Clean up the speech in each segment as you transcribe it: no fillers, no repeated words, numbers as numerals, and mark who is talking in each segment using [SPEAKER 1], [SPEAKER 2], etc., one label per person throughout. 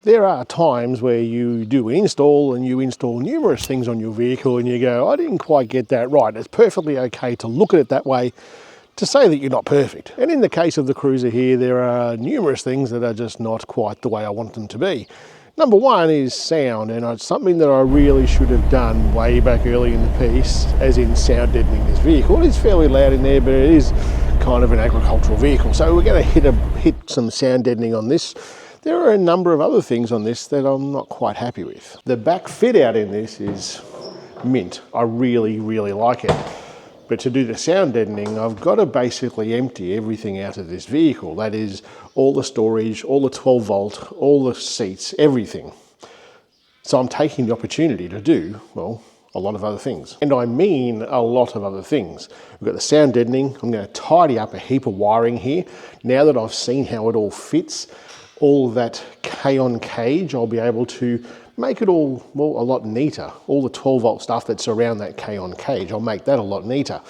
[SPEAKER 1] There are times where you do install and you install numerous things on your vehicle and you go, I didn't quite get that right. It's perfectly okay to look at it that way, to say that you're not perfect. And in the case of the Cruiser here, there are numerous things that are just not quite the way I want them to be. Number one is sound, and it's something that I really should have done way back early in the piece, as in sound deadening this vehicle. It is fairly loud in there, but it is kind of an agricultural vehicle. So we're going to hit some sound deadening on this. There are a number of other things on this that I'm not quite happy with. The back fit out in this is mint. I really, really like it. But to do the sound deadening, I've got to basically empty everything out of this vehicle. That is all the storage, all the 12 volt, all the seats, everything. So I'm taking the opportunity to do, well, a lot of other things. And I mean a lot of other things. We've got the sound deadening. I'm going to tidy up a heap of wiring here. Now that I've seen how it all fits, all that K-on cage, I'll be able to make it all, well, a lot neater. All the 12 volt stuff that's around that K-on cage, I'll make that a lot neater.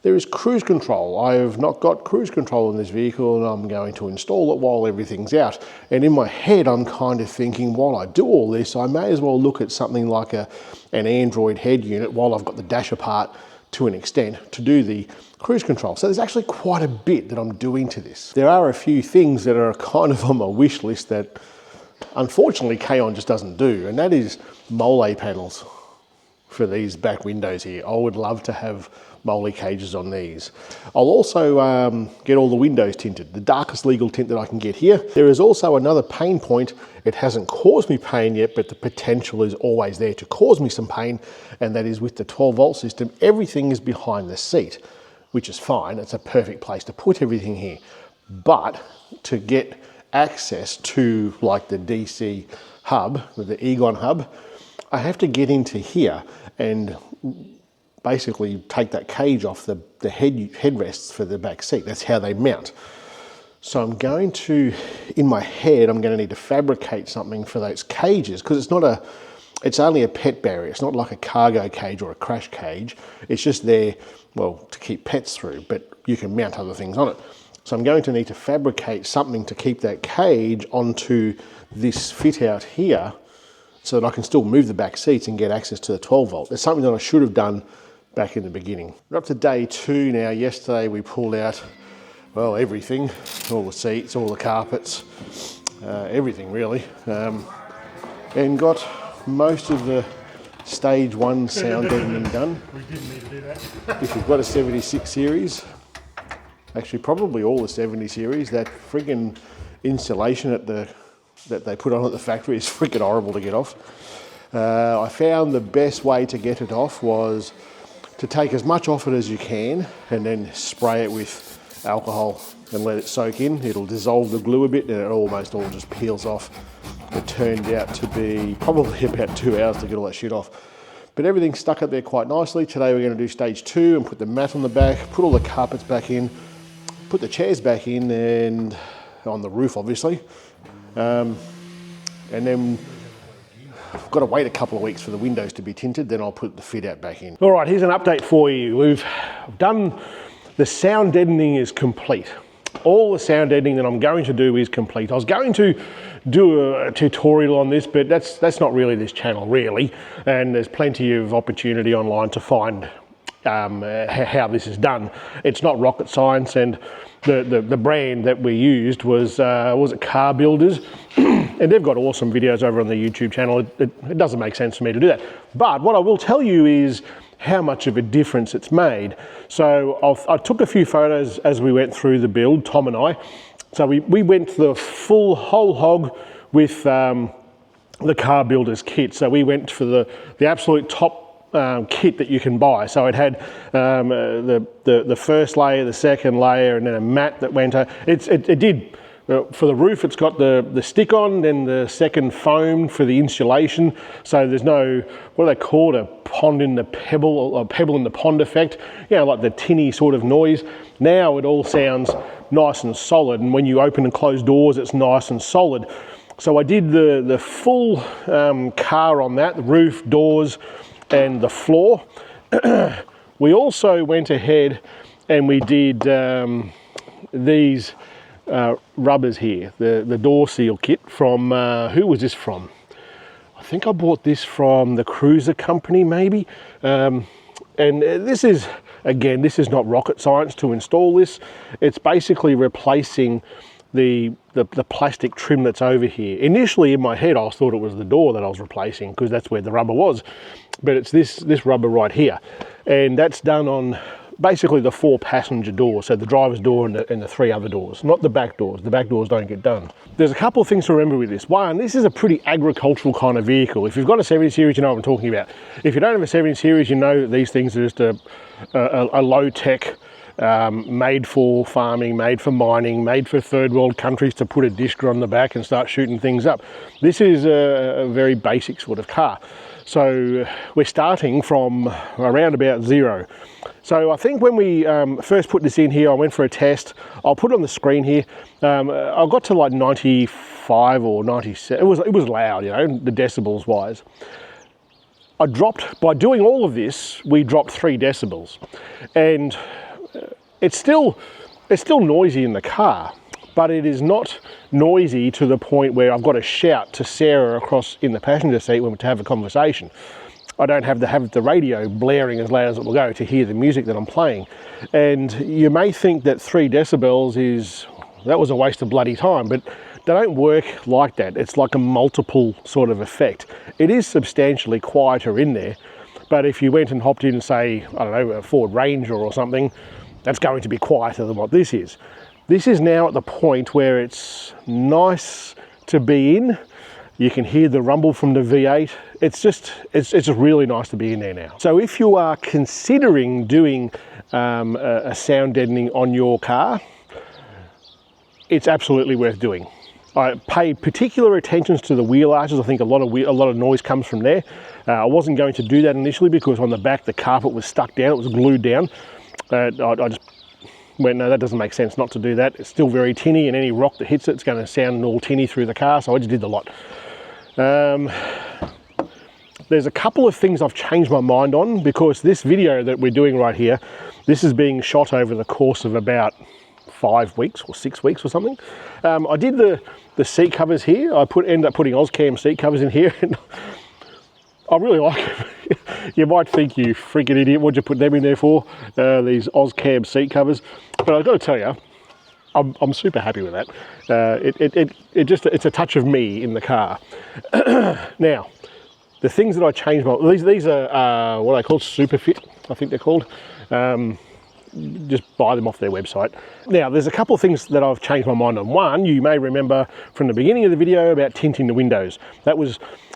[SPEAKER 1] There is cruise control. I have not got cruise control in this vehicle, and I'm going to install it while everything's out. And in my head, I'm kind of thinking, while I do all this, I may as well look at something like an Android head unit while I've got the dash apart to an extent to do the cruise control. So there's actually quite a bit that I'm doing to this. There are a few things that are kind of on my wish list that unfortunately K-on just doesn't do, and that is MOLLE panels for these back windows here. I would love to have MOLLE cages on these. I'll also get all the windows tinted, the darkest legal tint that I can get here. There is also another pain point. It hasn't caused me pain yet, but the potential is always there to cause me some pain, and that is with the 12 volt system. Everything is behind the seat, which is fine. It's a perfect place to put everything here. But to get access to like the DC hub, the Egon hub, I have to get into here and basically take that cage off the headrests for the back seat. That's how they mount. So I'm going to, in my head, I'm going to need to fabricate something for those cages, because it's only a pet barrier. It's not like a cargo cage or a crash cage. It's just there, well, to keep pets through, but you can mount other things on it. So I'm going to need to fabricate something to keep that cage onto this fit out here so that I can still move the back seats and get access to the 12 volt. It's something that I should have done back in the beginning. We're up to day 2 now. Yesterday we pulled out, well, everything, all the seats, all the carpets, everything really, and got most of the stage 1 sound deadening done.
[SPEAKER 2] We didn't need to do that.
[SPEAKER 1] If you've got a 76 series, actually probably all the 70 series, that friggin' insulation that they put on at the factory is freaking horrible to get off. I found the best way to get it off was to take as much off it as you can and then spray it with alcohol and let it soak in. It'll dissolve the glue a bit and it almost all just peels off. It turned out to be probably about 2 hours to get all that shit off. But everything's stuck up there quite nicely. Today we're going to do stage 2 and put the mat on the back, put all the carpets back in, put the chairs back in and on the roof obviously. And then I've got to wait a couple of weeks for the windows to be tinted, then I'll put the fit out back in. All right, here's an update for you. We've done, the sound deadening is complete. All the sound deadening that I'm going to do is complete. I was going to do a tutorial on this, but that's not really this channel really. And there's plenty of opportunity online to find how this is done. It's not rocket science, and the brand that we used was it Car Builders, and they've got awesome videos over on the YouTube channel. It doesn't make sense for me to do that, but what I will tell you is how much of a difference it's made. So I took a few photos as we went through the build, Tom and I. So we went the full whole hog with the Car Builders kit. So we went for the absolute top kit that you can buy. So it had the first layer, the second layer, and then a mat that went. It did. For the roof, it's got the stick on, then the second foam for the insulation. So there's no, what do they call it, a pond in the pebble, or a pebble in the pond effect. You know, like the tinny sort of noise. Now it all sounds nice and solid, and when you open and close doors, it's nice and solid. So I did the full car on that, the roof, doors, and the floor. We also went ahead and we did these rubbers here, the door seal kit from, who was this from? I think I bought this from the Cruiser company maybe. And this is, again, this is not rocket science to install this. It's basically replacing the plastic trim that's over here. Initially in my head I thought it was the door that I was replacing because that's where the rubber was, but it's this rubber right here, and that's done on basically the 4 passenger doors, so the driver's door and the 3 other doors, not the back doors. The back doors don't get done. There's a couple of things to remember with this. One, this is a pretty agricultural kind of vehicle. If you've got a 70 series, you know what I'm talking about. If you don't have a 70 series, you know that these things are just a low-tech, made for farming, made for mining, made for third world countries to put a disc on the back and start shooting things up. This is a very basic sort of car. So we're starting from around about 0. So I think when we first put this in here, I went for a test. I'll put it on the screen here. I got to like 95 or 97. It was loud, you know, the decibels wise. I dropped, by doing all of this, we dropped 3 decibels. And it's still noisy in the car, but it is not noisy to the point where I've got to shout to Sarah across in the passenger seat when to have a conversation. I don't have to have the radio blaring as loud as it will go to hear the music that I'm playing. And you may think that 3 decibels that was a waste of bloody time, but they don't work like that. It's like a multiple sort of effect. It is substantially quieter in there, but if you went and hopped in, say, I don't know, a Ford Ranger or something, that's going to be quieter than what this is. This is now at the point where it's nice to be in. You can hear the rumble from the V8. It's just really nice to be in there now. So if you are considering doing a sound deadening on your car, it's absolutely worth doing. I paid particular attention to the wheel arches. I think a lot of noise comes from there. I wasn't going to do that initially because on the back the carpet was stuck down, it was glued down. I just went, no, that doesn't make sense not to do that. It's still very tinny, and any rock that hits it's going to sound all tinny through the car, so I just did the lot. There's a couple of things I've changed my mind on, because this video that we're doing right here, this is being shot over the course of about 5 weeks or 6 weeks or something. I did the seat covers here. I ended up putting Ozcam seat covers in here, and I really like it. You might think, you freaking idiot, what'd you put them in there for? These Ozcam seat covers. But I've got to tell you, I'm super happy with that. It's a touch of me in the car. Now, the things that I changed, these are what I call Superfit, I think they're called. Just buy them off their website. Now, there's a couple of things that I've changed my mind on. One, you may remember from the beginning of the video about tinting the windows.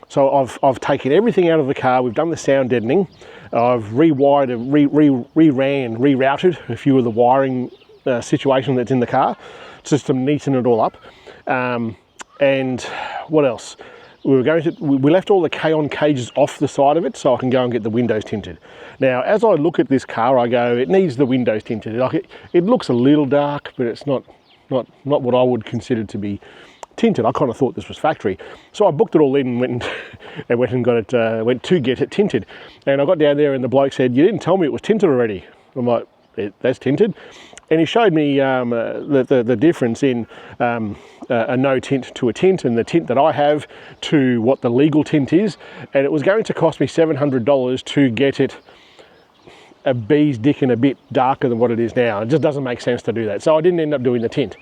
[SPEAKER 1] So I've taken everything out of the car. We've done the sound deadening. I've rewired, rerouted a few of the wiring situation that's in the car, just to neaten it all up. And what else? We left all the K-on cages off the side of it so I can go and get the windows tinted. Now, as I look at this car, I go, it needs the windows tinted. Like it looks a little dark, but it's not what I would consider to be tinted. I kind of thought this was factory. So I booked it all in and went and got it, went to get it tinted. And I got down there and the bloke said, you didn't tell me it was tinted already. I'm like, that's tinted. And he showed me the difference in a no tint to a tint, and the tint that I have to what the legal tint is. And it was going to cost me $700 to get it a bee's dick and a bit darker than what it is now. It just doesn't make sense to do that. So I didn't end up doing the tint.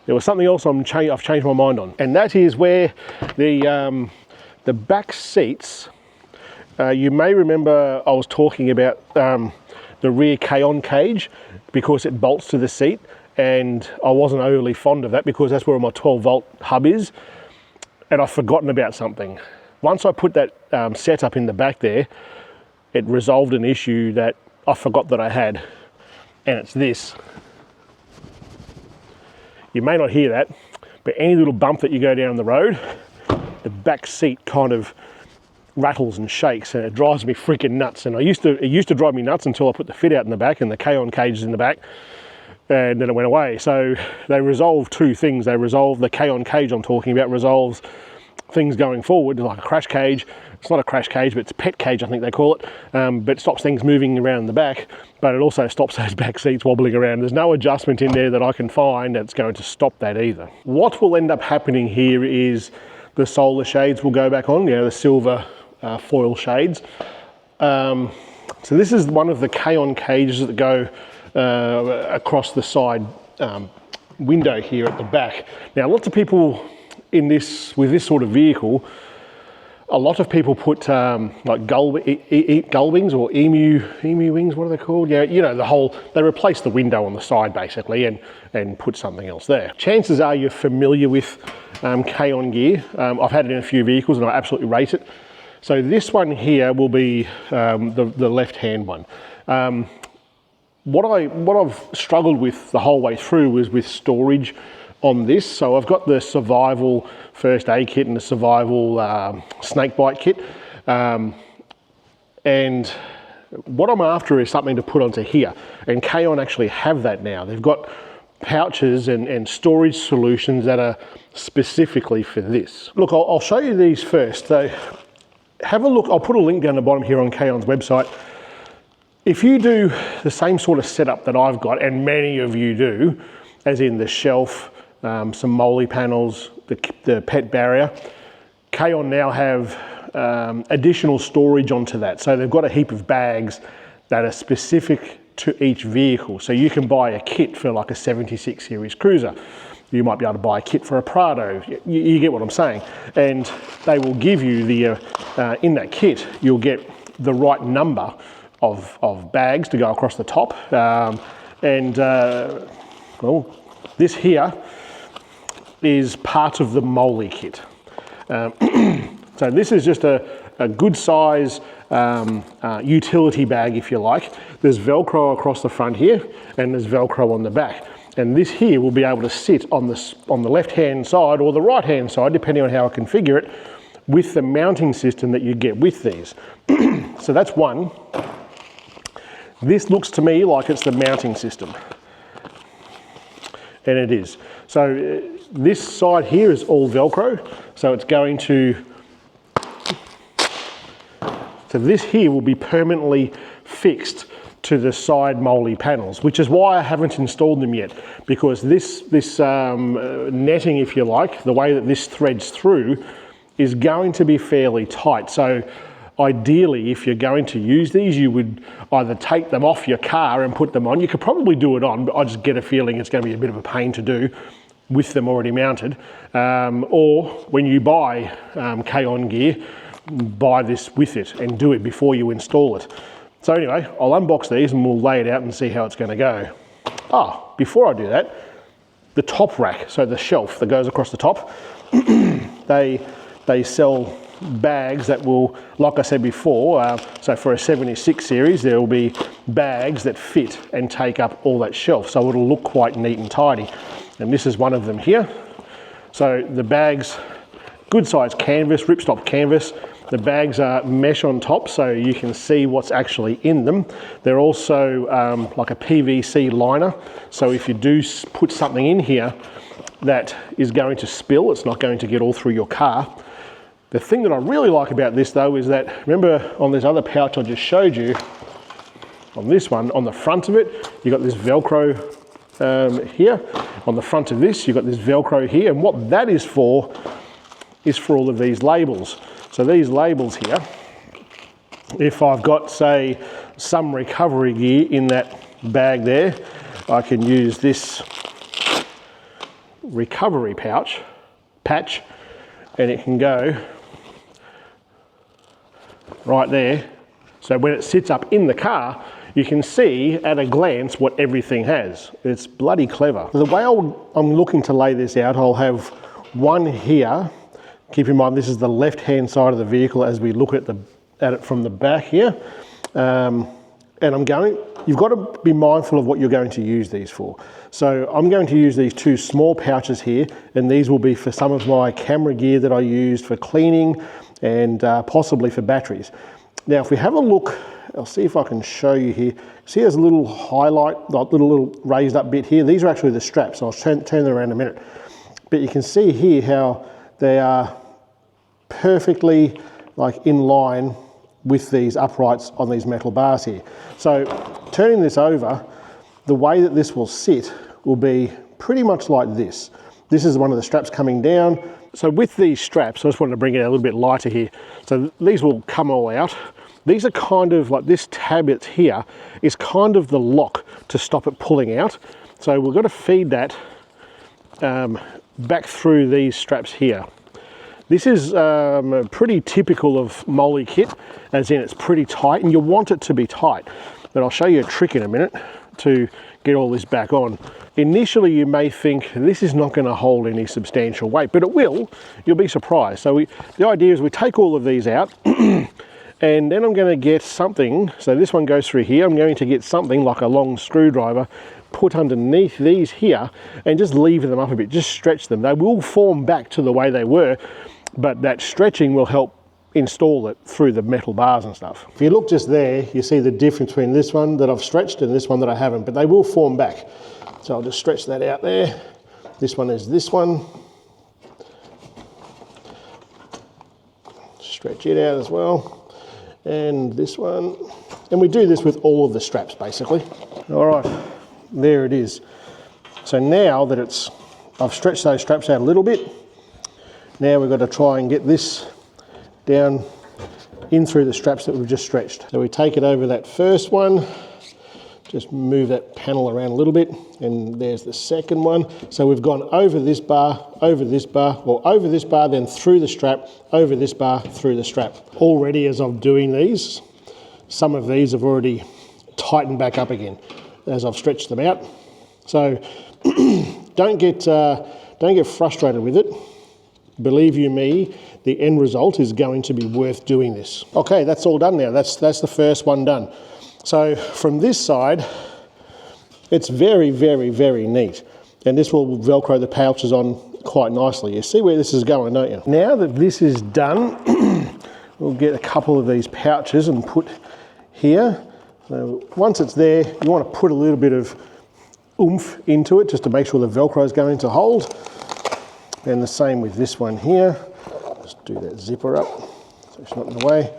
[SPEAKER 1] There was something else I've changed my mind on, and that is where the back seats, you may remember I was talking about the rear K-on cage, because it bolts to the seat, and I wasn't overly fond of that because that's where my 12-volt hub is, and I've forgotten about something. Once I put that setup in the back there, it resolved an issue that I forgot that I had, and it's this. You may not hear that, but any little bump that you go down the road, the back seat kind of rattles and shakes, and it drives me freaking nuts. And it used to drive me nuts until I put the fit out in the back and the K-on cages in the back, and then it went away. So they resolved 2 things. They resolved the K-on cage I'm talking about, resolves things going forward, like a crash cage. It's not a crash cage, but it's a pet cage, I think they call it. But it stops things moving around the back, but it also stops those back seats wobbling around. There's no adjustment in there that I can find that's going to stop that either. What will end up happening here is the solar shades will go back on, the silver foil shades. So this is one of the K-on cages that go across the side window here at the back. Now, lots of people with this sort of vehicle, a lot of people put like gull wings or emu wings, what are they called? Yeah, they replace the window on the side basically and put something else there. Chances are you're familiar with K-on gear. I've had it in a few vehicles and I absolutely rate it. So this one here will be the left-hand one. What I've struggled with the whole way through was with storage on this. So I've got the survival first aid kit and the survival snake bite kit. And what I'm after is something to put onto here. And K-on actually have that now. They've got pouches and storage solutions that are specifically for this. Look, I'll show you these first. So have a look. I'll put a link down the bottom here on K-on's website. If you do the same sort of setup that I've got, and many of you do, as in the shelf, some MOLLE panels, the pet barrier, K-on now have additional storage onto that. So they've got a heap of bags that are specific to each vehicle. So you can buy a kit for like a 76 series cruiser. You might be able to buy a kit for a Prado. You get what I'm saying. And they will give you in that kit, you'll get the right number of bags to go across the top. Well, this here is part of the MOLLE kit. So this is just a good size utility bag, if you like. There's Velcro across the front here, and there's Velcro on the back. And this here will be able to sit on the left-hand side or the right-hand side, depending on how I configure it, with the mounting system that you get with these. So that's one. This looks to me like it's the mounting system. And it is. So this side here is all Velcro. So it's going to, so this here will be permanently fixed to the side MOLLE panels, which is why I haven't installed them yet, because this netting, if you like, the way that this threads through is going to be fairly tight. So ideally, if you're going to use these, you would either take them off your car and put them on. You could probably do it on, but I just get a feeling it's going to be a bit of a pain to do with them already mounted. Or when you buy K-on gear, buy this with it and do it before you install it. So anyway, I'll unbox these and we'll lay it out and see how it's going to go. Before I do that, the top rack, so the shelf that goes across the top, they sell bags that will, like I said before, so for a 76 series, there will be bags that fit and take up all that shelf, so it'll look quite neat and tidy. And this is one of them here. So the bags, good size canvas, ripstop canvas. The bags are mesh on top, so you can see what's actually in them. They're also like a PVC liner, so if you do put something in here that is going to spill, it's not going to get all through your car. The thing that I really like about this though is that, remember on this other pouch I just showed you, on this one, on the front of it, you've got this Velcro here. On the front of this, you've got this Velcro here, and what that is for all of these labels. So these labels here, if I've got, say, some recovery gear in that bag there, I can use this recovery patch, and it can go right there. So when it sits up in the car, you can see at a glance what everything has. It's bloody clever. The way I'm looking to lay this out, I'll have one here. Keep in mind, this is the left-hand side of the vehicle as we look at it from the back here. And you've got to be mindful of what you're going to use these for. So I'm going to use these two small pouches here, and these will be for some of my camera gear that I used for cleaning and possibly for batteries. Now, if we have a look, I'll see if I can show you here. See, there's a little highlight, like little raised up bit here. These are actually the straps. I'll turn them around in a minute. But you can see here how they are perfectly like in line with these uprights on these metal bars here. So turning this over, the way that this will sit will be pretty much like this. This is one of the straps coming down. So with these straps, I just wanted to bring it a little bit lighter here. So these will come all out. These are kind of like this tab that's here is kind of the lock to stop it pulling out. So we're going to feed that back through these straps here. This is pretty typical of MOLLE kit, as in it's pretty tight, and you want it to be tight. But I'll show you a trick in a minute to get all this back on. Initially, you may think this is not going to hold any substantial weight, but it will. You'll be surprised. So the idea is we take all of these out, and then I'm going to get something. So this one goes through here. I'm going to get something like a long screwdriver, put underneath these here, and just lever them up a bit, just stretch them. They will form back to the way they were, but that stretching will help install it through the metal bars and stuff. If you look just there, you see the difference between this one that I've stretched and this one that I haven't, but they will form back. So I'll just stretch that out there. This one is this one. Stretch it out as well. And this one. And we do this with all of the straps basically. All right, there it is. So now that I've stretched those straps out a little bit, now we've got to try and get this down in through the straps that we've just stretched. So we take it over that first one, just move that panel around a little bit, and there's the second one. So we've gone over this bar, or over this bar, then through the strap, over this bar, through the strap. Already as I'm doing these, some of these have already tightened back up again as I've stretched them out. So don't get frustrated with it. Believe you me, the end result is going to be worth doing this. Okay, that's all done now. That's the first one done. So from this side, it's very, very, very neat. And this will Velcro the pouches on quite nicely. You see where this is going, don't you? Now that this is done, we'll get a couple of these pouches and put here. So once it's there, you want to put a little bit of oomph into it just to make sure the Velcro is going to hold. And the same with this one here. Just do that zipper up so it's not in the way.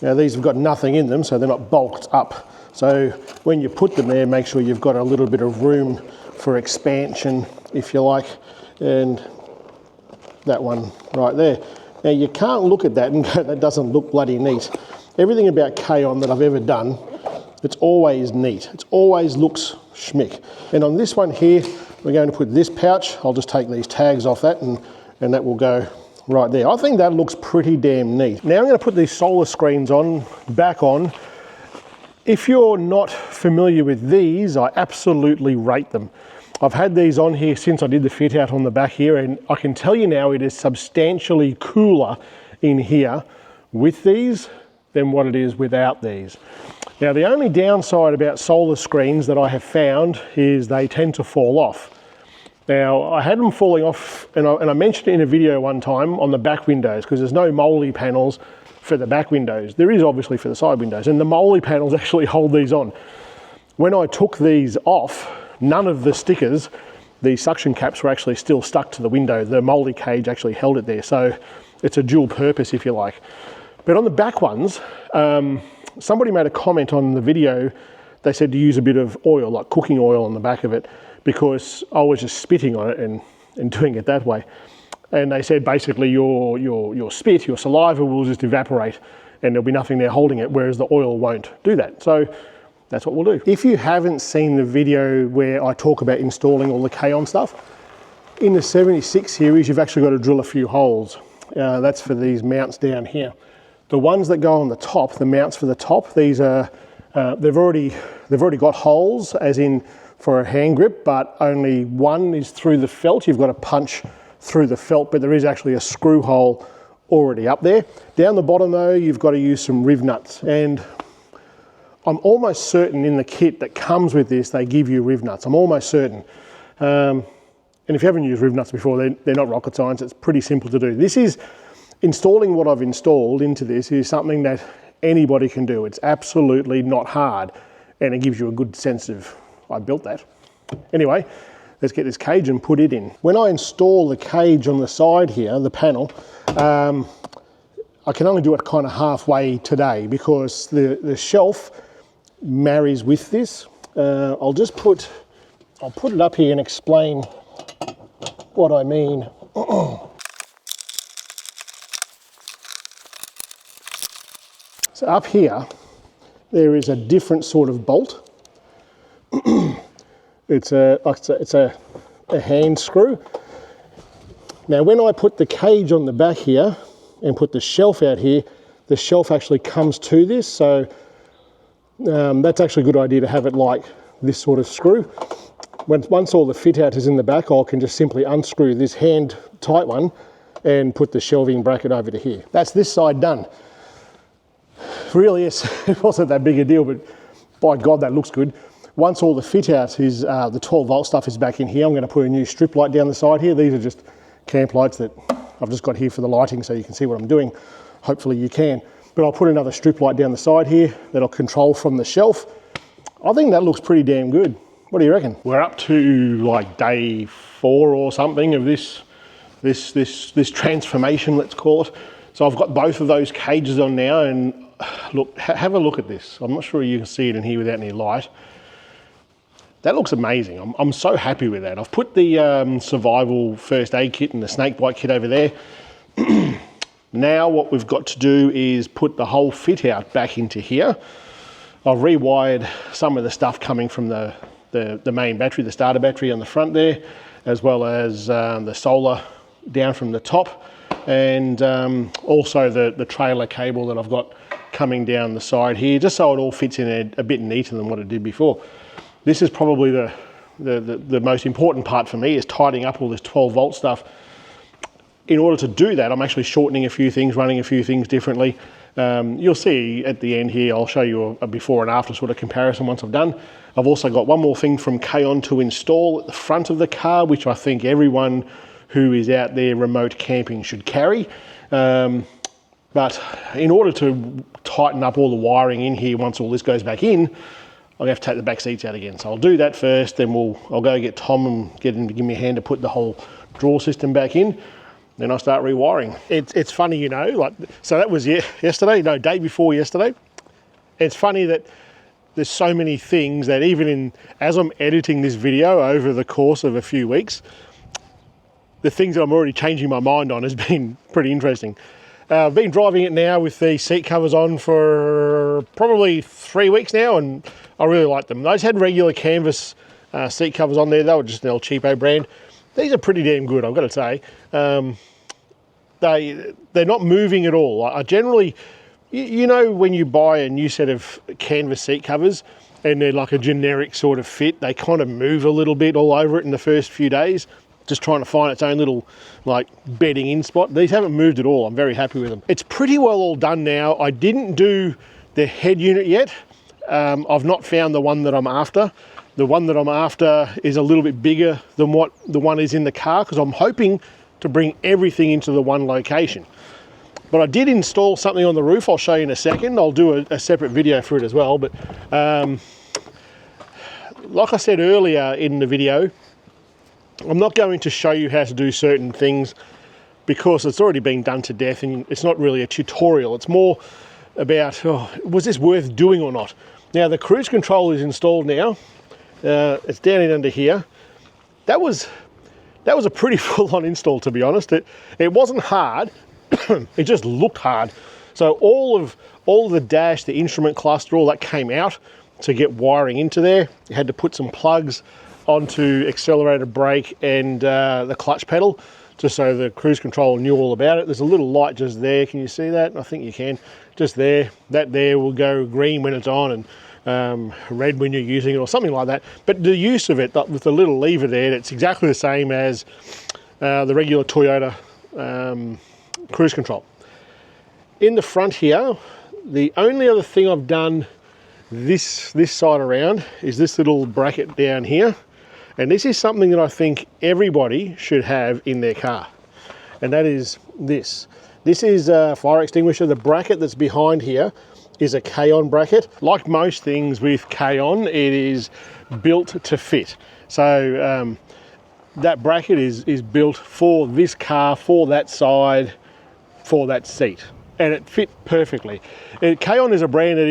[SPEAKER 1] Now these have got nothing in them, so they're not bulked up. So when you put them there, make sure you've got a little bit of room for expansion, if you like. And that one right there. Now you can't look at that and go, that doesn't look bloody neat. Everything about K-On that I've ever done, it's always neat. It always looks schmick. And on this one here, we're going to put this pouch. I'll just take these tags off that and that will go right there. I think that looks pretty damn neat. Now I'm going to put these solar screens back on. If you're not familiar with these, I absolutely rate them. I've had these on here since I did the fit out on the back here, and I can tell you now it is substantially cooler in here with these than what it is without these. Now the only downside about solar screens that I have found is they tend to fall off. Now I had them falling off, and I mentioned it in a video one time on the back windows, because there's no MOLLE panels for the back windows. There is obviously for the side windows, and the MOLLE panels actually hold these on. When I took these off, none of the stickers, the suction caps, were actually still stuck to the window. The MOLLE cage actually held it there, so it's a dual purpose if you like. But on the back ones, somebody made a comment on the video. They said to use a bit of oil, like cooking oil on the back of it, because I was just spitting on it and doing it that way. And they said basically your spit, your saliva will just evaporate and there'll be nothing there holding it, whereas the oil won't do that. So that's what we'll do. If you haven't seen the video where I talk about installing all the K-On stuff, in the 76 series, you've actually got to drill a few holes. That's for these mounts down here. The ones that go on the top, the mounts for the top, these are, they've already got holes, as in for a hand grip, but only one is through the felt. You've got to punch through the felt, but there is actually a screw hole already up there. Down the bottom though, you've got to use some riv nuts, and I'm almost certain in the kit that comes with this, they give you riv nuts. I'm almost certain. And if you haven't used riv nuts before, they're not rocket science. It's pretty simple to do. This is, installing what I've installed into this is something that anybody can do. It's absolutely not hard, and it gives you a good sense of, I built that. Anyway, let's get this cage and put it in. When I install the cage on the side here, the panel, I can only do it kind of halfway today because the shelf marries with this. I'll put it up here and explain what I mean. So up here, there is a different sort of bolt. It's a hand screw. Now when I put the cage on the back here and put the shelf out here, the shelf actually comes to this, so that's actually a good idea to have it like this sort of screw. Once all the fit out is in the back, I can just simply unscrew this hand tight one and put the shelving bracket over to here. That's this side done. Really, it wasn't that big a deal, but by God, that looks good. Once all the fit out is, the 12 volt stuff is back in here, I'm going to put a new strip light down the side here. These are just camp lights that I've just got here for the lighting so you can see what I'm doing. Hopefully you can. But I'll put another strip light down the side here that'll control from the shelf. I think that looks pretty damn good. What do you reckon? We're up to like day 4 or something of this transformation, let's call it. So I've got both of those cages on now, and look, have a look at this. I'm not sure you can see it in here without any light. That looks amazing. I'm so happy with that. I've put the survival first aid kit and the snake bite kit over there. Now what we've got to do is put the whole fit out back into here. I've rewired some of the stuff coming from the main battery, the starter battery on the front there, as well as the solar down from the top, and also the trailer cable that I've got coming down the side here, just so it all fits in a bit neater than what it did before. This is probably the most important part for me, is tidying up all this 12 volt stuff. In order to do that, I'm actually shortening a few things, running a few things differently. You'll see at the end here, I'll show you a before and after sort of comparison once I've done. I've also got one more thing from K-On to install at the front of the car, which I think everyone who is out there remote camping should carry. But in order to tighten up all the wiring in here once all this goes back in, I'll have to take the back seats out again. So I'll do that first, then I'll go get Tom and get him to give me a hand to put the whole drawer system back in. Then I'll start rewiring. It's funny, you know, like, so that was yesterday, no, day before yesterday. It's funny that there's so many things that even as I'm editing this video over the course of a few weeks, the things that I'm already changing my mind on has been pretty interesting. I've been driving it now with the seat covers on for probably 3 weeks now, and I really like them. I just had regular canvas seat covers on there. They were just an El Cheapo brand. These are pretty damn good, I've got to say. They're not moving at all. I generally, you know, when you buy a new set of canvas seat covers and they're like a generic sort of fit, they kind of move a little bit all over it in the first few days, just trying to find its own little like bedding in spot. These haven't moved at all. I'm very happy with them. It's pretty well all done now. I didn't do the head unit yet. I've not found the one that I'm after. The one that I'm after is a little bit bigger than what the one is in the car, because I'm hoping to bring everything into the one location. But I did install something on the roof. I'll show you in a second. I'll do a separate video for it as well. But like I said earlier in the video, I'm not going to show you how to do certain things because it's already been done to death, and it's not really a tutorial. It's more about, was this worth doing or not? Now the cruise control is installed now. It's down in under here. That was a pretty full-on install, to be honest. It wasn't hard. It just looked hard. So all of the dash, the instrument cluster, all that came out to get wiring into there. You had to put some plugs onto accelerator, brake, and the clutch pedal, just so the cruise control knew all about it. There's a little light just there. Can you see that? I think you can. Just there. That there will go green when it's on, and red when you're using it, or something like that. But the use of it with the little lever there, it's exactly the same as the regular Toyota cruise control. In the front here, the only other thing I've done this side around is this little bracket down here, and this is something that I think everybody should have in their car, and that is this. This is a fire extinguisher. The bracket that's behind here is a K-On bracket. Like most things with K-On, it is built to fit. So that bracket is built for this car, for that side, for that seat. and it fit perfectly. Kaon is a brand that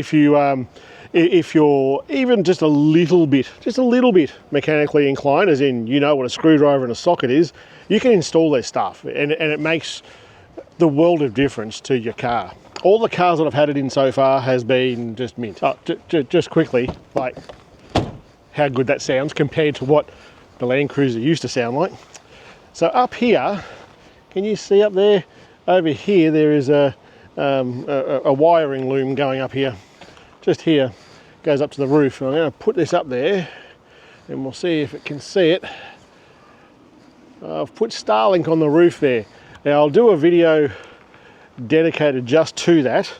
[SPEAKER 1] if you're even just a little bit mechanically inclined, as in you know what a screwdriver and a socket is, you can install their stuff, and it makes the world of difference to your car. All the cars that I've had it in so far has been just mint. Just quickly, like how good that sounds compared to what the Landcruiser used to sound like. So up here, can you see up there? Over here, there is a wiring loom going up here. Just here, goes up to the roof. And I'm going to put this up there, and we'll see if it can see it. I've put Starlink on the roof there. Now I'll do a video dedicated just to that,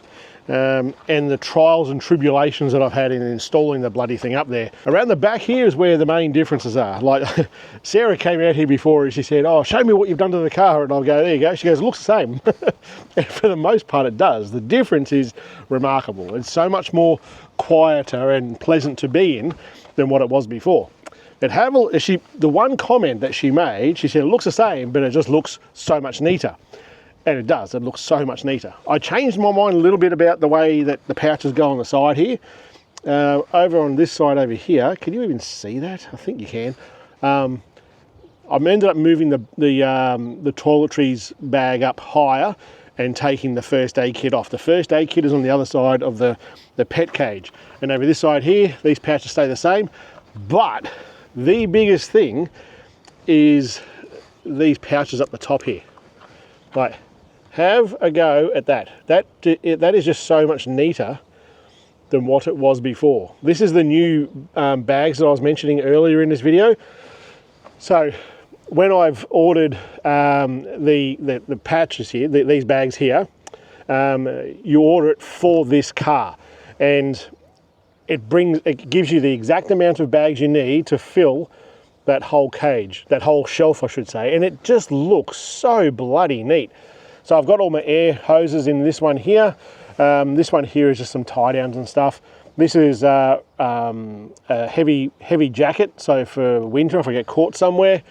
[SPEAKER 1] and the trials and tribulations that I've had in installing the bloody thing up there. Around the back here is where the main differences are. Like Sarah came out here before and she said, "Oh, show me what you've done to the car," and I'll go, "There you go." She goes, "It looks the same." And for the most part it does. The difference is remarkable. It's so much more quieter and pleasant to be in than what it was before. But the one comment that she made, she said, "It looks the same, but it just looks so much neater." And it does, it looks so much neater. I changed my mind a little bit about the way that the pouches go on the side here. Over on this side over here, can you even see that? I think you can. I ended up moving the toiletries bag up higher and taking the first aid kit off. The first aid kit is on the other side of the pet cage. And over this side here, these pouches stay the same. But the biggest thing is these pouches up the top here. Like, have a go at that. That is just so much neater than what it was before. This is the new bags that I was mentioning earlier in this video. So when I've ordered the pouches here, these bags here, you order it for this car, and it gives you the exact amount of bags you need to fill that whole cage, that whole shelf I should say, and it just looks so bloody neat. So I've got all my air hoses in this one here. This one here is just some tie downs and stuff. This is a heavy jacket, so for winter if I get caught somewhere.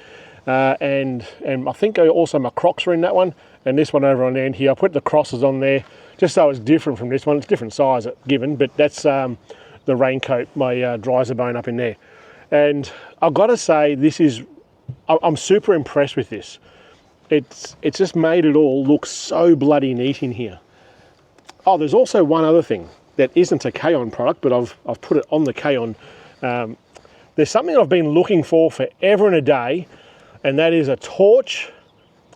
[SPEAKER 1] And I think also my Crocs are in that one. And this one over on the end here, I put the crosses on there just so it's different from this one. It's different size given, but that's the raincoat, my dryzer bone up in there. And I've got to say, I'm super impressed with this. It's just made it all look so bloody neat in here. Oh, there's also one other thing that isn't a Kaon product, but I've put it on the Kaon. There's something I've been looking for forever and a day, and that is a torch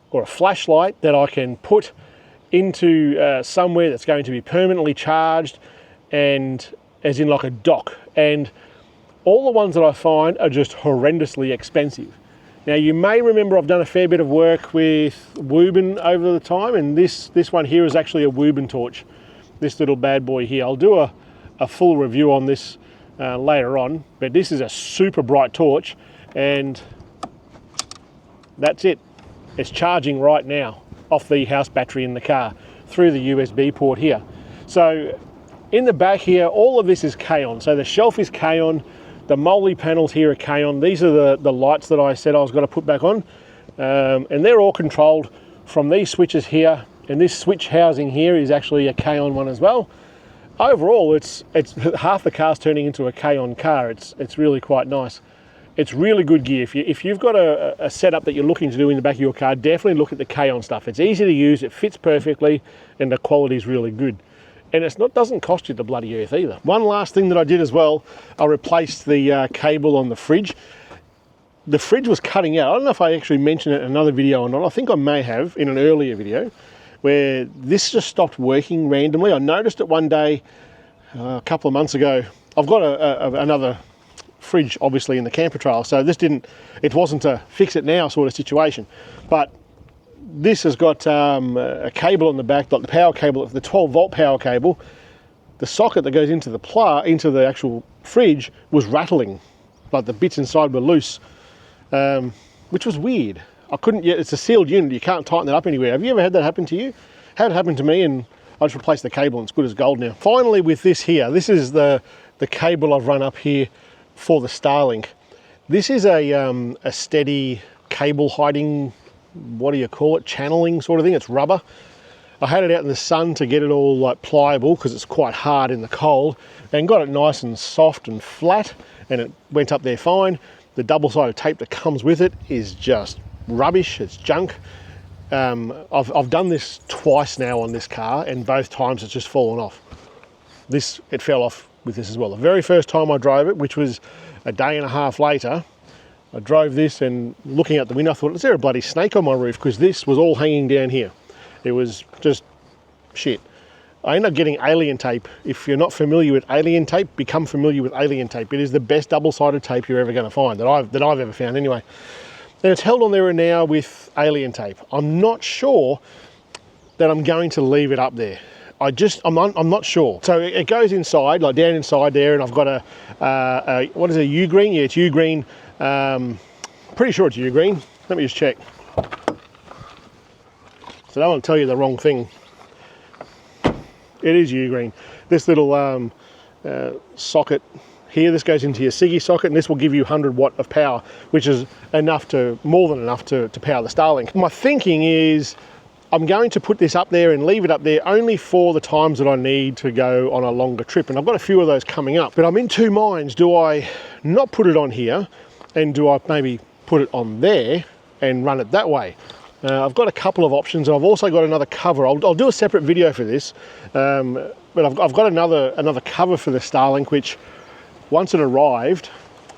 [SPEAKER 1] or a flashlight that I can put into somewhere that's going to be permanently charged, and as in like a dock. And all the ones that I find are just horrendously expensive. Now you may remember I've done a fair bit of work with Woburn over the time, and this one here is actually a Woburn torch, this little bad boy here. I'll do a full review on this later on, but this is a super bright torch, and that's it. It's charging right now off the house battery in the car through the USB port here. So in the back here, all of this is Kaon. So the shelf is Kaon. The MOLLE panels here are Kaon. These are the lights that I said I was going to put back on. And they're all controlled from these switches here. And this switch housing here is actually a Kaon one as well. Overall, it's half the car's turning into a Kaon car. It's really quite nice. It's really good gear. If you've got a setup that you're looking to do in the back of your car, definitely look at the Kaon stuff. It's easy to use, it fits perfectly, and the quality is really good. And doesn't cost you the bloody earth either. One last thing that I did as well, I replaced the cable on the fridge. The fridge was cutting out. I don't know if I actually mentioned it in another video or not. I think I may have in an earlier video, where this just stopped working randomly. I noticed it one day a couple of months ago. I've got another fridge obviously in the camper trailer, so it wasn't a fix it now sort of situation. But this has got a cable on the back, like the power cable, the 12-volt power cable. The socket that goes into the actual fridge was rattling, like the bits inside were loose, which was weird. I couldn't yet. It's a sealed unit. You can't tighten it up anywhere. Have you ever had that happen to you? Had it happen to me, and I just replaced the cable, and it's good as gold now. Finally, with this here, this is the cable I've run up here for the Starlink. This is a steady cable hiding, what do you call it, channeling sort of thing. It's rubber. I had it out in the sun to get it all like pliable because it's quite hard in the cold, and got it nice and soft and flat, and it went up there fine. The double-sided tape that comes with it is just rubbish, it's junk. I've done this twice now on this car, and both times it's just fallen off. It fell off with this as well. The very first time I drove it, which was a day and a half later, I drove this, and looking out the window I thought, is there a bloody snake on my roof? Because this was all hanging down here. It was just shit. I ended up getting alien tape. If you're not familiar with alien tape, become familiar with alien tape. It is the best double-sided tape you're ever going to find, that I've ever found anyway. And it's held on there and now with alien tape. I'm not sure that I'm going to leave it up there. I'm not sure. So it goes inside, like down inside there, and I've got a what is it, U-green? Yeah, it's U-green. Pretty sure it's U-green. Let me just check. So I don't want to tell you the wrong thing. It is U-green. This little socket here, this goes into your Siggy socket, and this will give you 100 watt of power, which is more than enough to power the Starlink. My thinking is I'm going to put this up there and leave it up there only for the times that I need to go on a longer trip. And I've got a few of those coming up, but I'm in two minds. Do I not put it on here, and do I maybe put it on there and run it that way? I've got a couple of options. I've also got another cover. I'll do a separate video for this, but I've got another cover for the Starlink, which once it arrived,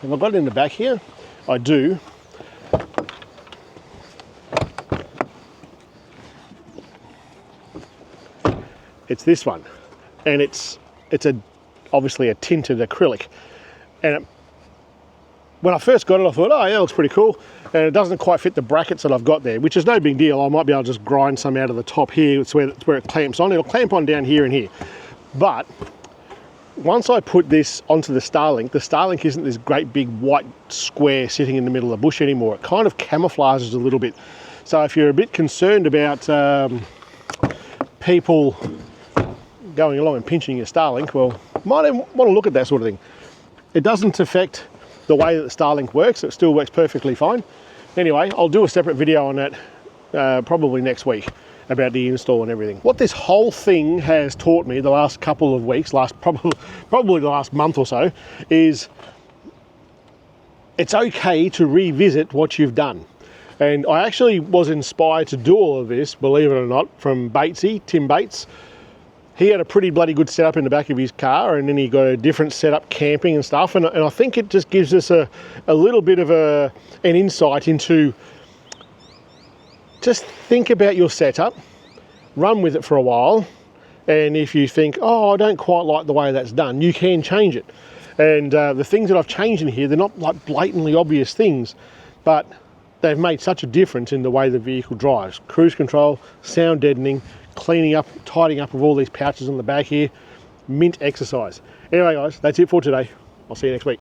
[SPEAKER 1] have I got it in the back here? I do. It's this one, and it's obviously a tinted acrylic, and when I first got it, I thought, oh yeah, it looks pretty cool, and it doesn't quite fit the brackets that I've got there, which is no big deal. I might be able to just grind some out of the top here. It's where it clamps on. It'll clamp on down here and here. But once I put this onto the Starlink isn't this great big white square sitting in the middle of the bush anymore. It kind of camouflages a little bit. So if you're a bit concerned about people going along and pinching your Starlink, well, might want to look at that sort of thing. It doesn't affect the way that the Starlink works. It still works perfectly fine. Anyway, I'll do a separate video on that probably next week about the install and everything. What this whole thing has taught me the last couple of weeks, probably the last month or so, is it's okay to revisit what you've done. And I actually was inspired to do all of this, believe it or not, from Batesy, Tim Bates. He had a pretty bloody good setup in the back of his car, and then he got a different setup camping and stuff. And I think it just gives us a little bit of an insight into, just think about your setup, run with it for a while, and if you think, oh, I don't quite like the way that's done, you can change it. And the things that I've changed in here, they're not like blatantly obvious things, but they've made such a difference in the way the vehicle drives. Cruise control, sound deadening, cleaning up, tidying up of all these pouches on the back here, mint exercise. Anyway guys, that's it for today. I'll see you next week.